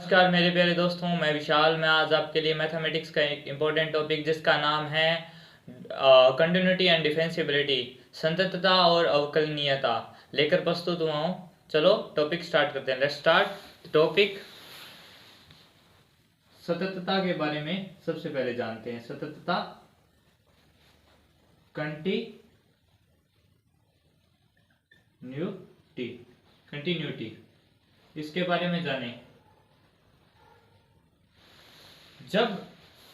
नमस्कार मेरे प्यारे दोस्तों, मैं विशाल। मैं आज आपके लिए मैथमेटिक्स का एक इम्पोर्टेंट टॉपिक जिसका नाम है कंटिन्यूटी एंड डिफेंसिबिलिटी, संततता और अवकलनीयता लेकर प्रस्तुत हुआ हूँ। चलो टॉपिक स्टार्ट करते हैं। Let's start topic. सततता के बारे में सबसे पहले जानते हैं। सततता, कंटिन्यूटी, इसके बारे में जानें। जब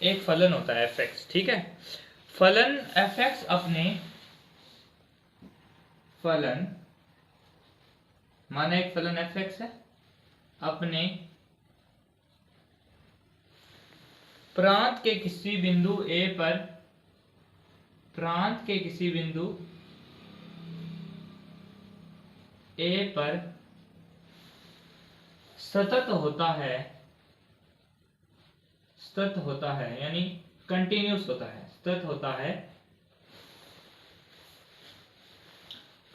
एक फलन होता है fx, ठीक है, फलन fx अपने फलन माना एक फलन fx है, अपने प्रांत के किसी बिंदु a पर सतत होता है यानी कंटिन्यूस होता है, सतत होता है।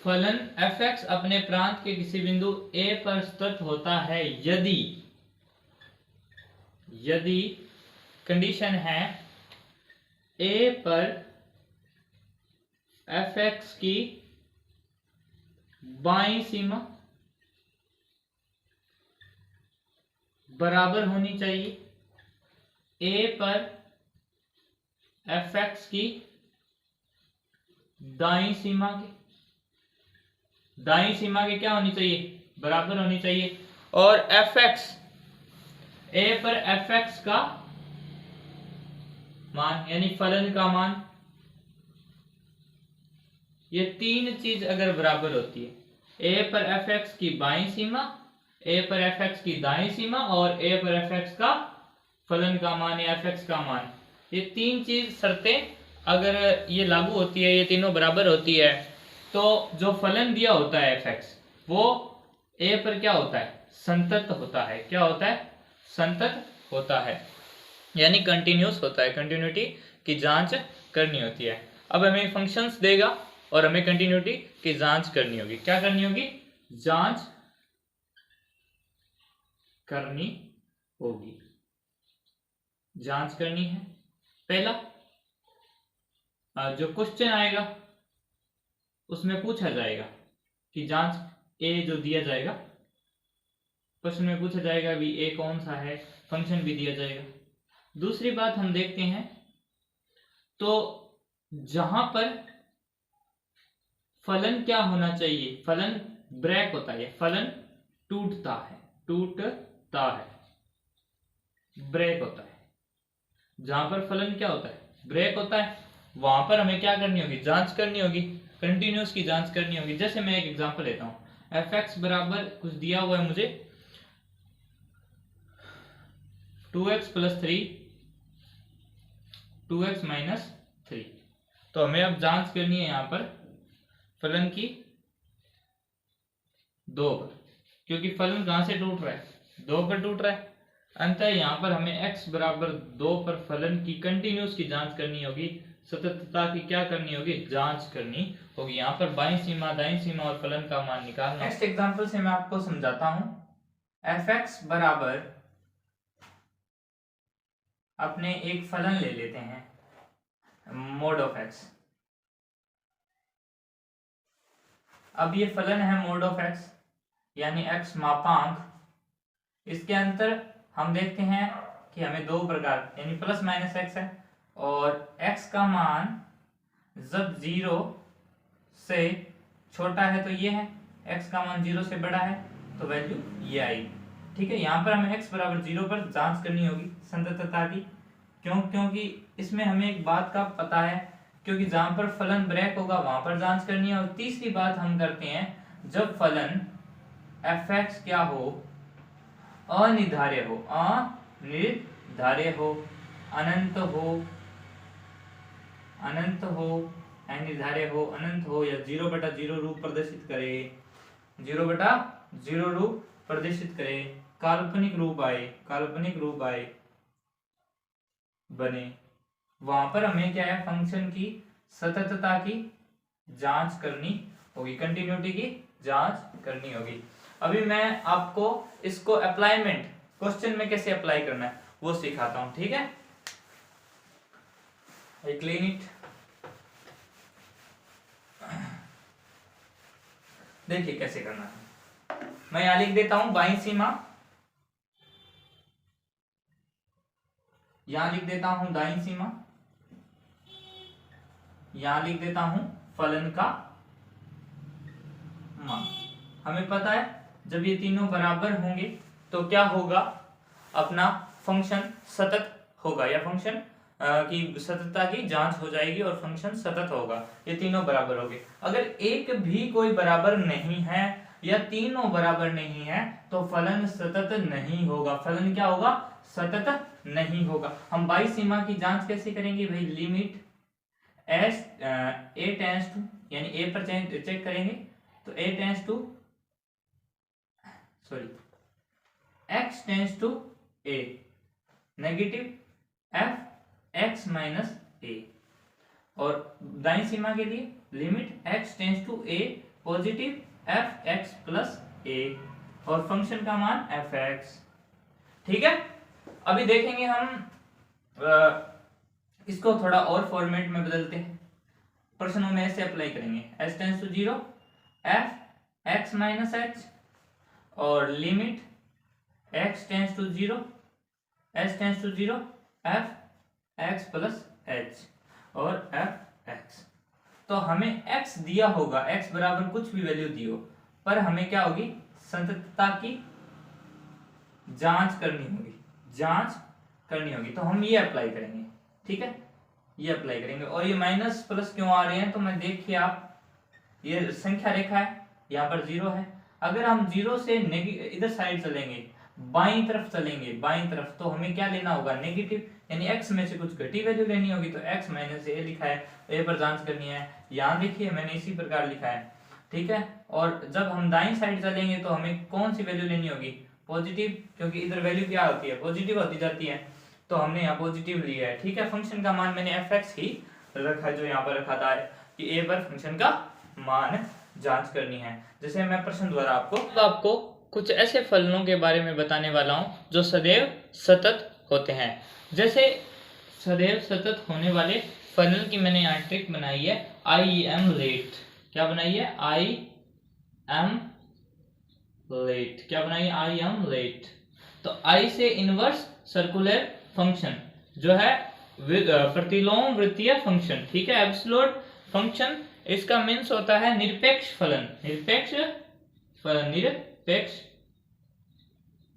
फलन fx अपने प्रांत के किसी बिंदु a पर सतत होता है यदि कंडीशन है a पर fx की बाईं सीमा बराबर होनी चाहिए a पर fx की दाईं सीमा की क्या होनी चाहिए, बराबर होनी चाहिए। और fx a पर fx का मान यानी फलन का मान, ये तीन चीज अगर बराबर होती है, a पर fx की बाईं सीमा, a पर fx की दाईं सीमा और a पर fx का फलन का मान या fx का मान, ये तीन चीज शर्तें अगर ये लागू होती है, ये तीनों बराबर होती है, तो जो फलन दिया होता है fx वो a पर क्या होता है, संतत होता है। क्या होता है? संतत होता है यानी कंटिन्यूस होता है। कंटिन्यूटी की जांच करनी होती है। अब हमें फंक्शंस देगा और हमें कंटिन्यूटी की जांच करनी होगी। क्या करनी होगी? जांच करनी होगी। जांच करनी है। पहला जो क्वेश्चन आएगा उसमें पूछा जाएगा कि जांच ए जो दिया जाएगा, प्रश्न में पूछा जाएगा भी ए कौन सा है, फंक्शन भी दिया जाएगा। दूसरी बात हम देखते हैं, तो जहां पर फलन क्या होना चाहिए, फलन ब्रेक होता है, फलन टूटता है, ब्रेक होता है। जहां पर फलन क्या होता है, ब्रेक होता है, वहां पर हमें क्या करनी होगी, जांच करनी होगी, कंटिन्यूस की जांच करनी होगी। जैसे मैं एक एग्जांपल लेता हूं, fx बराबर कुछ दिया हुआ है मुझे 2x प्लस 3 2x माइनस 3। तो हमें अब जांच करनी है यहां पर फलन की 2 पर, क्योंकि फलन कहां से टूट रहा है, 2 पर टूट रहा है। अंततः यहां पर हमें x बराबर 2 पर फलन की कंटिन्यूस की जांच करनी होगी, सततता की क्या करनी होगी, जांच करनी होगी। यहाँ पर बाईं सीमा, दाईं सीमा और फलन का मान निकालना। नेक्स्ट एग्जांपल से मैं आपको समझाता हूं। fx बराबर, अपने एक फलन ले लेते हैं मोड ऑफ x। अब ये फलन है मोड ऑफ x यानी x मापांक। इसके अंतर हम देखते हैं कि हमें दो प्रकार यानी प्लस माइनस x है, और x का मान जब 0 से छोटा है तो ये है, x का मान 0 से बड़ा है तो वैल्यू ये आएगी। ठीक है, यहाँ पर हमें x बराबर 0 पर जांच करनी होगी संततता की। क्योंकि इसमें हमें एक बात का पता है, क्योंकि जहां पर फलन ब्रेक होगा वहां पर जांच करनी है। और तीसरी बात हम करते हैं, जब फलन fx क्या हो, अनिर्धार्य हो, अनंत हो, अनिर्धार्य हो, अनंत हो, या 0/0 रूप प्रदर्शित करे, 0/0 रूप प्रदर्शित करे, काल्पनिक रूप आए बने, वहां पर हमें क्या है, फंक्शन की सततता की जांच करनी होगी, कंटिन्यूटी की जांच करनी होगी। अभी मैं आपको इसको अप्लाइमेंट क्वेश्चन में कैसे अप्लाई करना है वो सिखाता हूं, ठीक है। I clean it. देखिए कैसे करना है, मैं यहां लिख देता हूं बाईं सीमा, यहां लिख देता हूं दाईं सीमा, यहां लिख देता हूं फलन का मान। हमें पता है जब ये तीनों बराबर होंगे तो क्या होगा, अपना फंक्शन सतत होगा, या फंक्शन की सततता की जांच हो जाएगी और फंक्शन सतत होगा। ये तीनों बराबर होंगे। अगर एक भी कोई बराबर नहीं है या तीनों बराबर नहीं है तो फलन सतत नहीं होगा। फलन क्या होगा, सतत नहीं होगा। हम बाई सीमा की जांच कैसे करेंगे भाई, limit s a tends to, यानी ए पर चेक करेंगे तो a tends to x tends to a, negative f x minus a। और दाईं सीमा के लिए limit x tends to a, positive f x plus a, और फंक्शन का मान f(x), ठीक है। अभी देखेंगे हम इसको थोड़ा और फॉर्मेट में बदलते हैं, प्रश्नों में ऐसे अप्लाई करेंगे। s tends to 0 f x minus h, और limit x tends to 0 s tends to 0 f x plus h और f x। तो हमें x दिया होगा, x बराबर कुछ भी वैल्यू दी हो, पर हमें क्या होगी, संततता की जांच करनी होगी। तो हम ये अप्लाई करेंगे, ठीक है, ये अप्लाई करेंगे। और ये माइनस प्लस क्यों आ रहे हैं, तो मैं देखिए आप, ये संख्या रेखा है, यहाँ पर 0 है। अगर हम 0 से इधर साइड चलेंगे, बाईं तरफ चलेंगे, बाईं तरफ, तो हमें क्या लेना होगा, नेगेटिव, यानी x में से कुछ घटी वैल्यू लेनी होगी। तो x माइनस a लिखा है, a पर जांच करनी है। यहाँ देखिए मैंने इसी प्रकार लिखा है, ठीक है। और जब हम दाईं साइड चलेंगे तो हमें कौन सी वैल्यू लेनी होगी, पॉजिटिव, क्योंकि इधर वैल्यू क्या होती है, पॉजिटिव होती जाती है, तो हमने यहाँ पॉजिटिव लिया है, ठीक है। फंक्शन का मान मैंने f(x) ही रखा, जो यहाँ पर रखा था कि a पर फंक्शन का मान जांच करनी है। जैसे मैं प्रश्न द्वारा आपको कुछ ऐसे फलनों के बारे में बताने वाला हूं जो सदैव सतत होते हैं। जैसे सदैव सतत होने वाले फलन की मैंने यहाँ ट्रिक बनाई है, आई एम लेट। क्या बनाई है, आई एम लेट। क्या बनाई है, आई एम लेट। तो आई से इनवर्स सर्कुलर फंक्शन जो है प्रतिलोम वृत्तीय फंक्शन, ठीक है, एब्सोल्यूट फंक्शन। इसका मीन्स होता है निरपेक्ष फलन, निरपेक्ष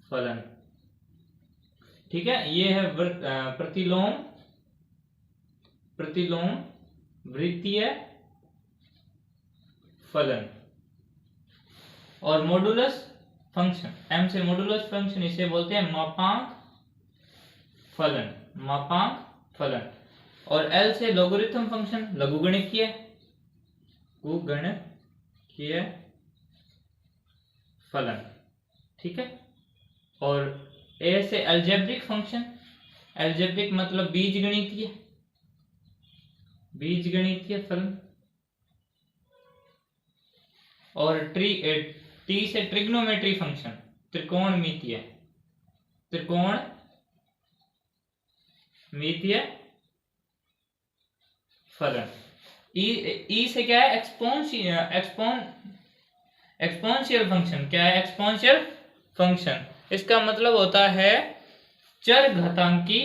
फलन, ठीक है। ये है प्रतिलोम वृत्तीय फलन। और मॉडुलस फंक्शन, m से मॉडुलस फंक्शन, इसे बोलते हैं मापांक फलन। और l से लोगरिथम फंक्शन, लघुगणकीय फलन, ठीक है। और a से अलजेब्रिक फंक्शन, अलजेब्रिक मतलब बीजगणितीय फलन। और t से ट्रिग्नोमेट्री फंक्शन, त्रिकोणमितीय फलन। e से क्या है, एक्सपोनेंशियल फंक्शन। क्या है, एक्सपोनेंशियल फंक्शन, इसका मतलब होता है चरघातांकी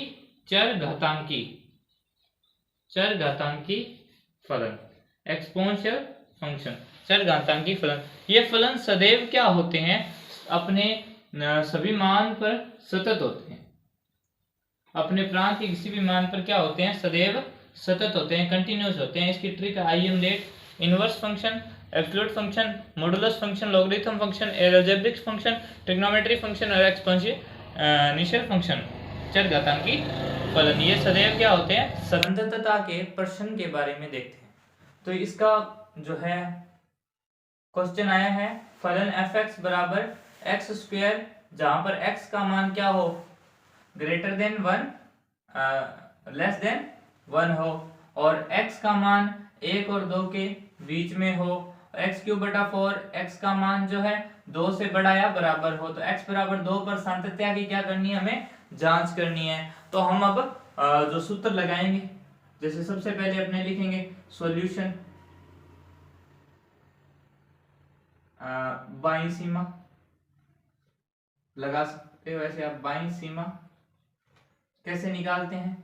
फलन। एक्सपोनेंशियल फंक्शन, चरघातांकी फलन। ये फलन सदैव क्या होते हैं, अपने सभी मान पर सतत होते हैं। अपने प्रांत के किसी भी मान पर क्या होते हैं, सदैव सतत होते हैं, कंटिन्यूस होते हैं। इसकी trick I am late, inverse function, absolute function, modulus function, logarithm function, algebraic function, trigonometry function और एक्सपोनेंशियल फंक्शन, चरघातांकी फलन। ये सदैव क्या होते हैं, संततता के प्रश्न के बारे में देखते हैं। तो इसका जो है क्वेश्चन आया है, फलन f(x) बराबर x स्क्वायर, जहां पर x का मान क्या हो, ग्रेटर देन 1 लेस देन 1 हो, और x का मान 1 और 2 के बीच में हो, एक्स क्यूब बटा 4, एक्स का मान जो है 2 से बड़ा या बराबर हो, तो x बराबर 2 पर सातत्य की क्या करनी है, हमें जांच करनी है। तो हम अब जो सूत्र लगाएंगे, जैसे सबसे पहले अपने लिखेंगे सॉल्यूशन बाईं सीमा लगा सकते हो वैसे आप। बाईं सीमा कैसे निकालते हैं,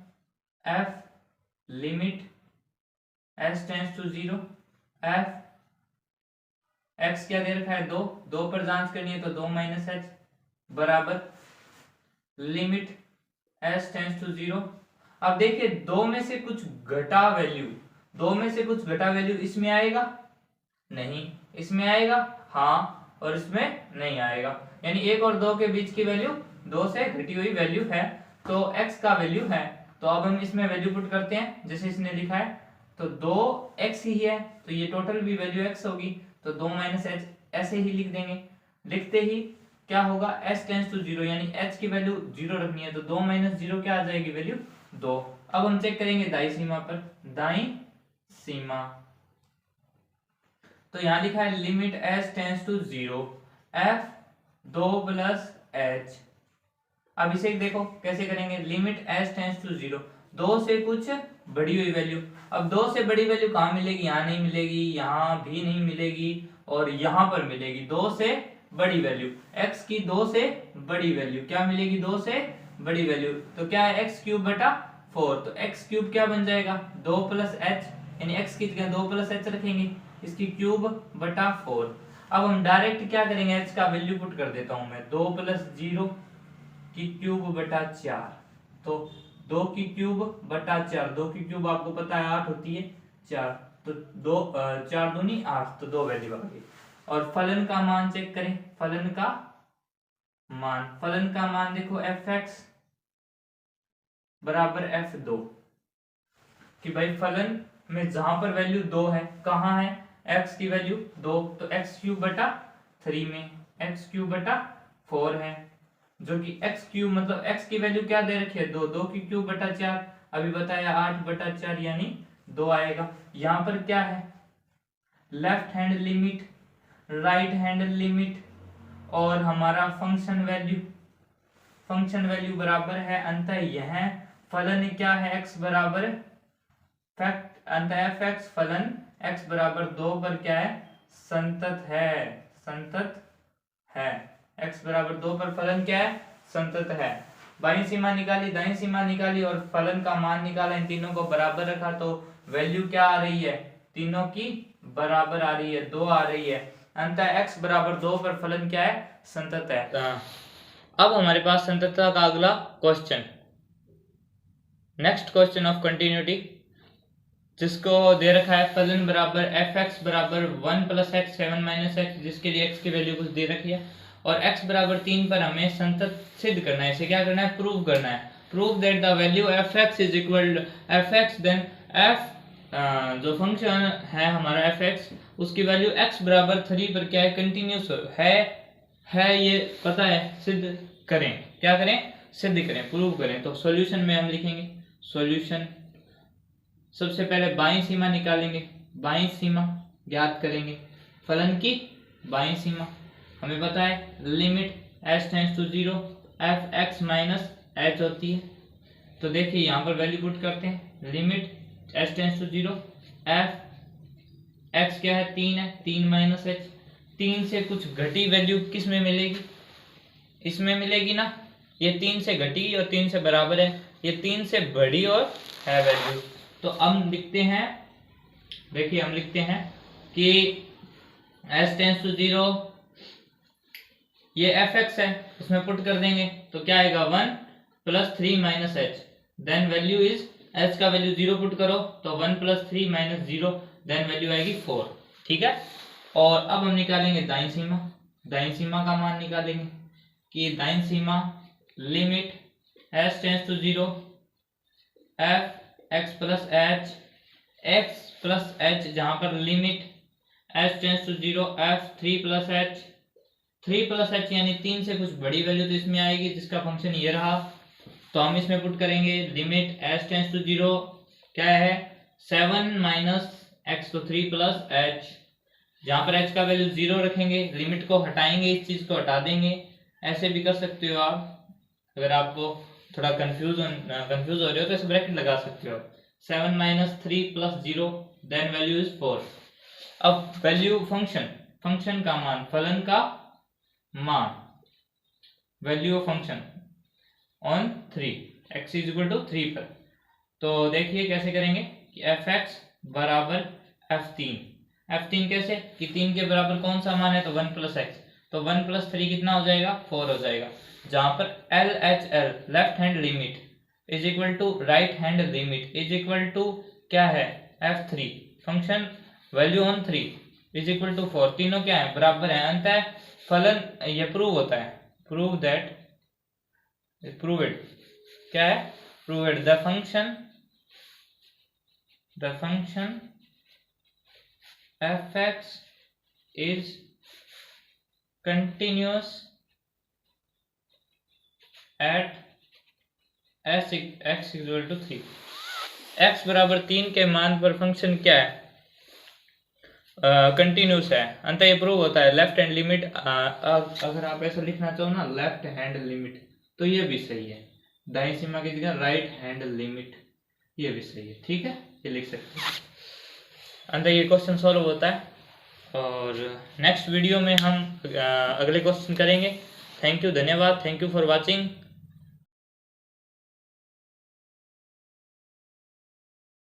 f limit s tends to 0, f x क्या दे रखा है 2, 2 पर जांच करनी है तो 2 माइनस h बराबर लिमिट s टेंड्स टू 0। अब देखिए 2 में से कुछ घटा वैल्यू, 2 में से कुछ घटा वैल्यू इसमें आएगा नहीं, इसमें आएगा हाँ, और इसमें नहीं आएगा, यानी 1 और 2 के बीच की वैल्यू 2 से घटी हुई वैल्यू है, तो x का वैल्यू है। तो अब हम इसमें वैल्यू पुट करते हैं जैसे इसने लिखा है, तो 2x ही है तो ये टोटल भी वैल्यू x होगी, तो 2 माइनस h ऐसे ही लिख देंगे। लिखते ही क्या होगा, s टेंड्स टू 0 यानी h की वैल्यू 0 रखनी है, तो 2 माइनस 0 क्या आ जाएगी वैल्यू 2। अब हम चेक करेंगे दाईं सीमा पर, दाईं सीमा तो यहाँ लिखा है limit s tends to 0 f 2 plus h। अब इसे देखो कैसे करेंगे, लिमिट s टेंड्स टू 0, 2 से कुछ बड़ी हुई वैल्यू। अब 2 से बड़ी वैल्यू कहाँ मिलेगी, यहाँ नहीं मिलेगी, यहाँ भी नहीं मिलेगी और यहाँ पर मिलेगी 2 से बड़ी वैल्यू, x की 2 से बड़ी वैल्यू क्या मिलेगी, 2 से बड़ी वैल्यू, तो क्या है x क्यूब बटा 4, तो x क्यूब क्या बन जाएगा 2 प्लस h, यानी x की जगह 2 प्लस h रखेंगे, इसकी क्यूब बटा 4। अब हम डायरेक्ट क्या करेंगे, h का वैल्यू पुट कर देता हूं मैं, 2 प्लस 0 की क्यूब बटा 4, तो 2 की क्यूब बटा 4, 2 की क्यूब आपको पता है 8 होती है 4, तो 2 4 दूनी 8, तो 2 वैल्यू आ गई। और फलन का मान चेक करें, फलन का मान देखो fx बराबर f2, कि भाई फलन में जहां पर वैल्यू 2 है, कहाँ है x की वैल्यू 2, तो x क्यूब बटा 3 में x क्यूब बटा 4 है, जो कि x क्यूब मतलब x की वैल्यू क्या दे रखी है 2, 2 की क्यूब बटा 4, अभी बताया 8 बटा 4 यानी 2 आएगा। यहाँ पर क्या है, left hand limit, right hand limit और हमारा फंक्शन वैल्यू बराबर है, अंतः यह फलन क्या है x बराबर फैक्ट अंतः fx फलन x बराबर 2 पर क्या है, संतत है, x बराबर 2 पर फलन क्या है, संतत है। बाईं सीमा निकाली, दाईं सीमा निकाली और फलन का मान निकाला, इन तीनों को बराबर रखा, तो वैल्यू क्या आ रही है, तीनों की बराबर आ रही है, 2 आ रही है, अंतः x बराबर 2 पर फलन क्या है, संतत है। अब हमारे पास संततता का अगला question, next question of continuity, जिसको दे रखा है फलन बराबर fx बराबर 1 प्लस x 7 माइनस x, जिसके लिए x की वैल्यू कुछ दे रखी है, और x बराबर 3 पर हमें संतत सिद्ध करना है, इसे क्या करना है, प्रूव करना है। Prove that the value fx is equal to fx, then f जो फंक्शन है हमारा fx, उसकी वैल्यू x बराबर 3 पर क्या है, कंटिन्यूस है, ये पता है, सिद्ध करें, क्या करें, सिद्ध करें, प्रूव करें। तो सॉल्यूशन में हम लिखेंगे, सॉल्यूशन सबसे पहले बाईं सीमा निकालेंगे, बाईं सीमा ज्ञात करेंगे, फलन की बाईं सीमा हमें पता है limit s tends to 0 f x minus h होती है, तो देखिए यहाँ पर वैल्यू पुट करते हैं, limit s tends to 0 f x क्या है 3 है, 3 माइनस h, 3 से कुछ घटी वैल्यू किस में मिलेगी, इसमें मिलेगी ना, ये 3 से घटी और 3 से बराबर है, ये 3 से बड़ी और है वैल्यू, तो हम लिखते हैं, देखिए हम लिखते हैं कि s टेंड्स टू 0 ये fx है, उसमें पुट कर देंगे तो क्या आएगा 1 plus 3 minus h, then value is h का वैल्यू 0 पुट करो तो 1 प्लस 3 माइनस 0, देन वैल्यू आएगी 4, ठीक है। और अब हम निकालेंगे दाईं सीमा, दाईं सीमा का मान निकालेंगे कि दाईं सीमा limit s tends to 0 f x plus h जहां पर limit s tends to 0 f 3 plus h यानी 3 से कुछ बड़ी वैल्यू तो इसमें आएगी, जिसका फंक्शन ये रहा, तो हम इसमें पुट करेंगे लिमिट s टेंड्स टू 0 क्या है 7 माइनस x, तो 3 प्लस h, जहां पर h का वैल्यू 0 रखेंगे, लिमिट को हटाएंगे, इस चीज को हटा देंगे। ऐसे भी कर सकते हो आप। अगर आपको थोड़ा कंफ्यूज हो रहे हो तो ऐसे ब्रैकेट लगा सकते हो। 7 - 3 + 0 देन वैल्यू इज 4। अब वैल्यू फंक्शन का मान, फलन का मान, value of function on 3, x = 3 पर। तो देखिए कैसे करेंगे कि f(x) बराबर f3 कैसे कि 3 के बराबर कौन सा मान है, तो 1 + x, तो 1 + 3 कितना हो जाएगा, 4 हो जाएगा। जहां पर LHL left hand limit is equal to right hand limit is equal to क्या है, f3 function value on 3 is equal to 4, तीनों क्या है, बराबर है। अंतः फलन ये प्रूव होता है, प्रूव इट क्या है, prove it the function f(x) is continuous at x = 3। x बराबर 3 के मान पर फंक्शन क्या है, कंटिन्यूस है। अंतः ये प्रूव होता है। लेफ्ट हैंड लिमिट, अगर आप ऐसा लिखना चाहो ना, लेफ्ट हैंड लिमिट, तो ये भी सही है। दाईं सीमा की जगह राइट हैंड लिमिट, ये भी सही है। ठीक है, ये लिख सकते हैं। अंदर ये क्वेश्चन सॉल्व होता है और नेक्स्ट वीडियो में हम अगले क्वेश्चन करेंगे। थैंक यू, धन्यवाद, थैंक यू फॉर वाचिंग।